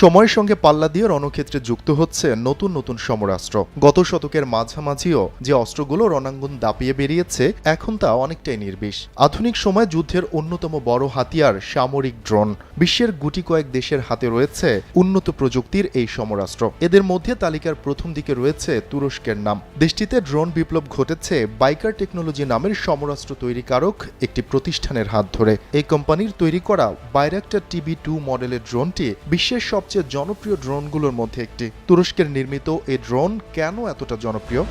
সময়ের সঙ্গে পাল্লা দিয়ে রণক্ষেত্রে যুক্ত হচ্ছে নতুন নতুন সমরাস্ত্র। গত শতকের মাঝামাঝিও যে অস্ত্রগুলো রণাঙ্গন দাপিয়ে বেরিয়েছে, এখন তা অনেকটাই নির্বিষ। আধুনিক সময় যুদ্ধের অন্যতম বড় হাতিয়ার সামরিক ড্রোন। বিশ্বের গুটি কয়েক দেশের হাতে রয়েছে উন্নত প্রযুক্তির এই সমরাস্ত্র। এদের মধ্যে তালিকার প্রথম দিকে রয়েছে তুরস্কের নাম। দেশটিতে ড্রোন বিপ্লব ঘটেছে বাইকার টেকনোলজি নামের সমরাস্ত্র তৈরিকারক একটি প্রতিষ্ঠানের হাত ধরে। এই কোম্পানির তৈরি করা বাইরাক্টার TB2 মডেলের ড্রোনটি বিশ্বের সবচেয়ে জনপ্রিয় ড্রোনগুলোর মধ্যে একটি। তুরস্কের নির্মিত এই ড্রোন কেন এতটা জনপ্রিয়?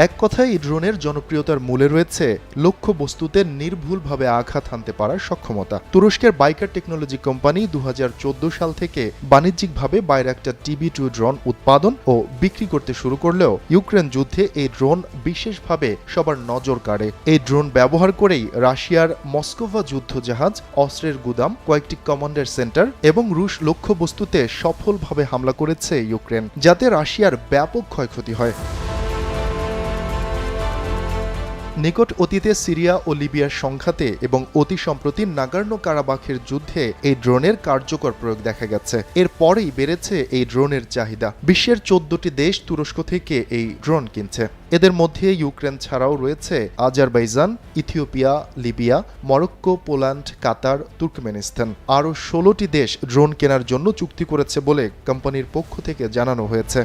এক কথায় এই ড্রোনের জনপ্রিয়তার মূলে রয়েছে লক্ষ্য বস্তুতে নির্ভুলভাবে আঘাত হানতে পারার সক্ষমতা। তুরস্কের বাইকার টেকনোলজি কোম্পানি 2014 সাল থেকে বাণিজ্যিকভাবে বাইরাক্টার TB2 ড্রোন উৎপাদন ও বিক্রি করতে শুরু করলেও ইউক্রেন যুদ্ধে এই ড্রোন বিশেষভাবে সবার নজর কাড়ে। এই ড্রোন ব্যবহার করেই রাশিয়ার মস্কোভা যুদ্ধ জাহাজ, অস্ত্রের গুদাম, কয়েকটি কমান্ডার সেন্টার এবং রুশ লক্ষ্যবস্তুতে সফলভাবে হামলা করেছে ইউক্রেন, যাতে রাশিয়ার ব্যাপক ক্ষয়ক্ষতি হয়। নিকট অতীতে সিরিয়া ও লিবিয়ার সংঘাতে এবং অতি সম্প্রতি নাগর্নো কারাবাখের যুদ্ধে এই ড্রোনের কার্যকর প্রয়োগ দেখা গেছে। এরপরেই বেড়েছে এই ড্রোনের চাহিদা। বিশ্বের 14টি দেশ তুরস্ক থেকে এই ড্রোন কিনছে। এদের মধ্যে ইউক্রেন ছাড়াও রয়েছে Azerbaijan, Ethiopia, Libya, Morocco, Poland, Qatar, Turkmenistan. আরও 16টি দেশ ড্রোন কেনার জন্য চুক্তি করেছে বলে কোম্পানির পক্ষ থেকে জানানো হয়েছে।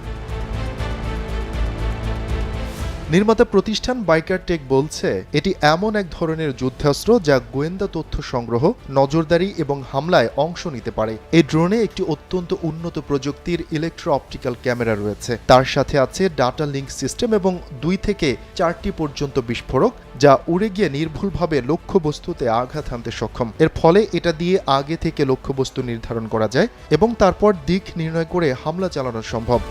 নির্মাতা প্রতিষ্ঠান বাইকার টেক বলছে, এটি এমন এক ধরনের যুদ্ধাস্ত্র যা গোয়েন্দা তথ্য সংগ্রহ, নজরদারি এবং হামলায় অংশ নিতে পারে। এই ড্রোনে একটি অত্যন্ত উন্নত প্রযুক্তির ইলেকট্রো অপটিক্যাল ক্যামেরা রয়েছে। তার সাথে আছে ডাটা লিঙ্ক সিস্টেম এবং 2 থেকে 4টি পর্যন্ত বিস্ফোরক, যা উড়ে গিয়ে নির্ভুলভাবে লক্ষ্যবস্তুতে আঘাত হানতে সক্ষম। এর ফলে এটা দিয়ে আগে থেকে লক্ষ্যবস্তু নির্ধারণ করা যায় এবং তারপর দিক নির্ণয় করে হামলা চালানো সম্ভব।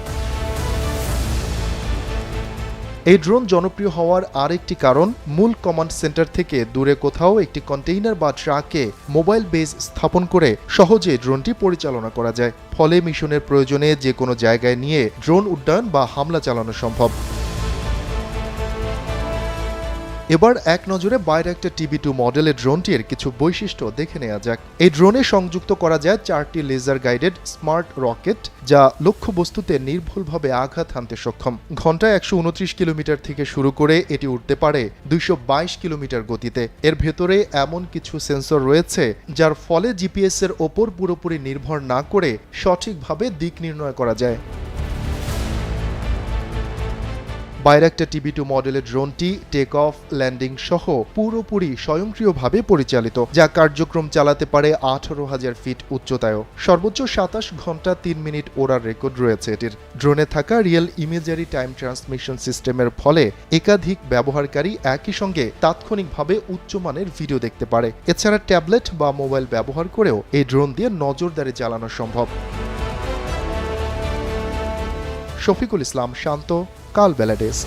এই ড্রোন জনপ্রিয় হওয়ার আরেকটি কারণ, মূল কমান্ড সেন্টার থেকে দূরে কোথাও একটি কন্টেইনার বা ট্রাকে মোবাইল বেস স্থাপন করে সহজে ড্রোনটি পরিচালনা করা যায়। ফলে মিশনের প্রয়োজনে যে কোনো জায়গায় নিয়ে ড্রোন উড্ডয়ন বা হামলা চালানো সম্ভব। এবার এক নজরে বাইরাক্টার TB2 মডেলের ড্রোনটির কিছু বৈশিষ্ট্য দেখে নেওয়া যাক। এই ড্রোনে সংযুক্ত করা যায় 4টি লেজার গাইডেড স্মার্ট রকেট, যা লক্ষ্যবস্তুতে নির্ভুলভাবে আঘাত হানতে সক্ষম। ঘন্টায় 129 কিলোমিটার থেকে শুরু করে এটি উঠতে পারে 222 কিলোমিটার গতিতে। এর ভেতরে এমন কিছু সেন্সর রয়েছে যার ফলে GPS এর ওপর পুরোপুরি নির্ভর না করে সঠিকভাবে দিক নির্ণয় করা যায়। বাইরাক্টার TB2 মডেলের ড্রোনটি টেক অফ, ল্যান্ডিং সহ পুরোপুরি স্বয়ংক্রিয়ভাবে পরিচালিত, যা কার্যক্রম চালাতে পারে 18,000 ফিট উচ্চতায়ও। সর্বোচ্চ 27 ঘন্টা 3 মিনিট ওড়ার রেকর্ড রয়েছে এটির। ড্রোনে থাকা রিয়েল ইমেজারি টাইম ট্রান্সমিশন সিস্টেমের ফলে একাধিক ব্যবহারকারী একই সঙ্গে তাৎক্ষণিকভাবে উচ্চমানের ভিডিও দেখতে পারে। এছাড়া ট্যাবলেট বা মোবাইল ব্যবহার করেও এই ড্রোন দিয়ে নজরদারি চালানো সম্ভব। শফিকুল ইসলাম শান্ত, কালবেলা ডেস্ক।